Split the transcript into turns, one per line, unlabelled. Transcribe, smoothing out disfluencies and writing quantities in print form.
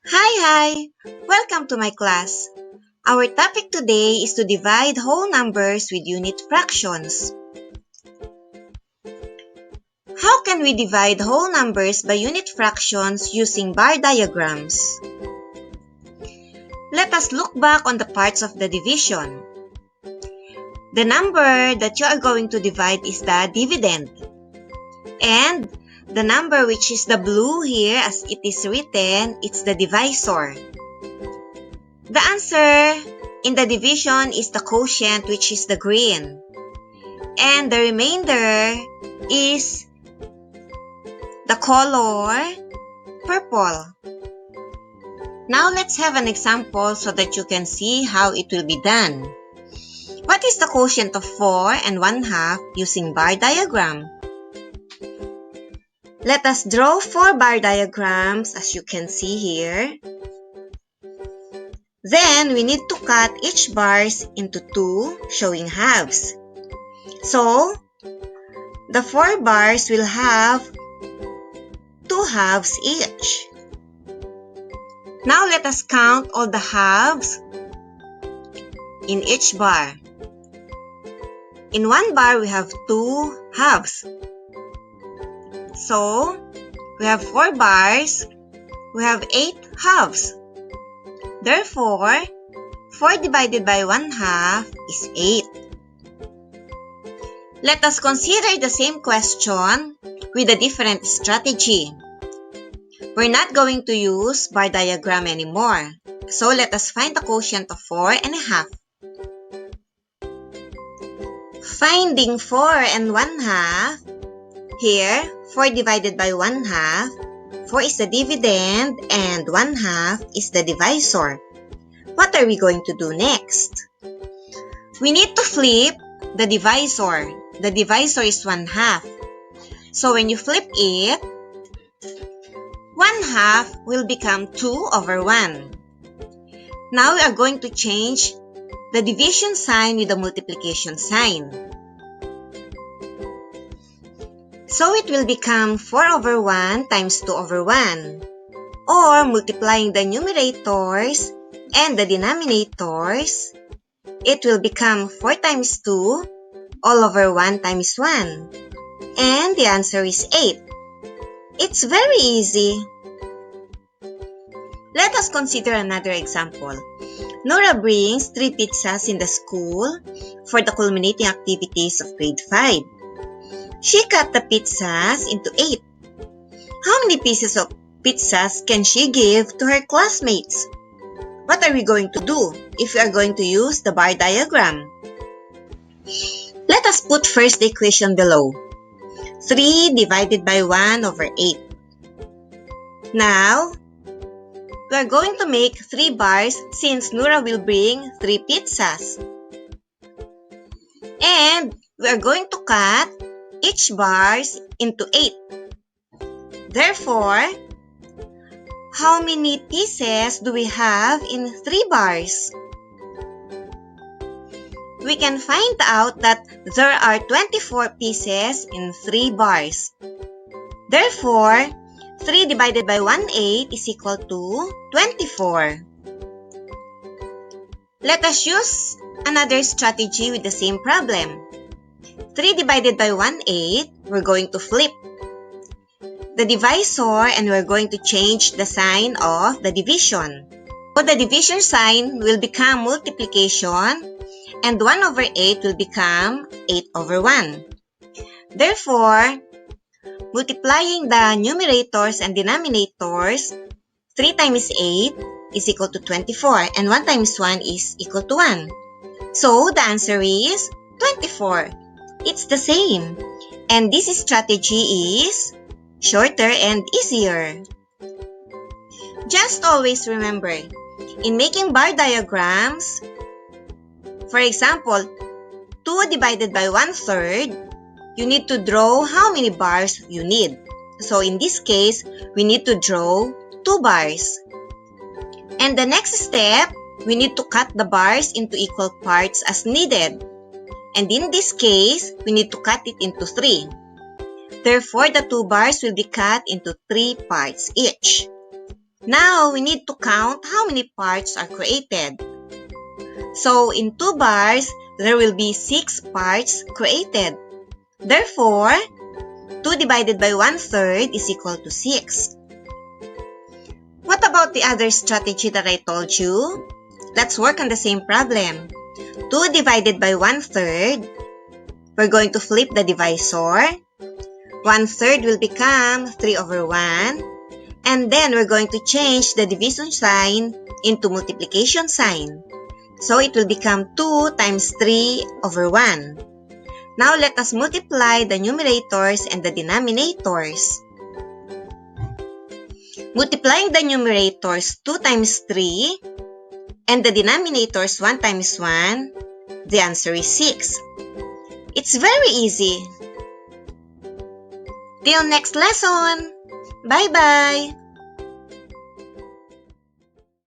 Hi! Welcome to my class. Our topic today is to divide whole numbers with unit fractions. How can we divide whole numbers by unit fractions using bar diagrams? Let us look back on the parts of the division. The number that you are going to divide is the dividend. And the number which is the blue here as it is written, it's the divisor. The answer in the division is the quotient, which is the green. And the remainder is the color purple. Now let's have an example so that you can see how it will be done. What is the quotient of 4 and 1/2 using bar diagram? Let us draw 4 bar diagrams as you can see here. Then we need to cut each bars into 2, showing halves. So, the 4 bars will have 2 halves each. Now let us count all the halves in each bar. In one bar, we have 2 halves. So, we have 4 bars, we have 8 halves. Therefore, 4 divided by 1/2 is 8. Let us consider the same question with a different strategy. We're not going to use bar diagram anymore. So let us find the quotient of 4.5. Finding 4 and 1/2. Here, 4 divided by 1/2. 4 is the dividend and 1/2 is the divisor. What are we going to do next? We need to flip the divisor. The divisor is 1/2. So when you flip it, 1/2 will become 2/1. Now we are going to change the division sign with the multiplication sign. So it will become 4/1 times 2/1. Or multiplying the numerators and the denominators, it will become 4 times 2 all over 1 times 1. And the answer is 8. It's very easy. Let us consider another example. Nora brings 3 pizzas in the school for the culminating activities of grade 5. She cut the pizzas into 8. How many pieces of pizzas can she give to her classmates? What are we going to do if we are going to use the bar diagram? Let us put first the equation below. 3 divided by 1/8. Now, we are going to make 3 bars since Nora will bring 3 pizzas. And we are going to cut each bars into 8. Therefore, how many pieces do we have in 3 bars? We can find out that there are 24 pieces in 3 bars. Therefore, 3 divided by 1/8 is equal to 24. Let us use another strategy with the same problem. 3 divided by 1/8, we're going to flip the divisor and we're going to change the sign of the division. So the division sign will become multiplication and 1/8 will become 8/1. Therefore, multiplying the numerators and denominators, 3 times 8 is equal to 24 and 1 times 1 is equal to 1. So the answer is 24. It's the same. And this strategy is shorter and easier. Just always remember, in making bar diagrams, for example, 2 divided by 1/3, you need to draw how many bars you need. So in this case, we need to draw 2 bars. And the next step, we need to cut the bars into equal parts as needed. And in this case, we need to cut it into 3. Therefore, the 2 bars will be cut into 3 parts each. Now, we need to count how many parts are created. So, in 2 bars, there will be 6 parts created. Therefore, 2 divided by 1/3 is equal to 6. What about the other strategy that I told you? Let's work on the same problem. 2 divided by 1/3, we're going to flip the divisor. 1/3 will become 3/1. And then we're going to change the division sign into multiplication sign. So it will become 2 times 3/1. Now let us multiply the numerators and the denominators. Multiplying the numerators 2 times 3 and the denominators 1 times 1, the answer is 6. It's very easy. Till next lesson. Bye-bye.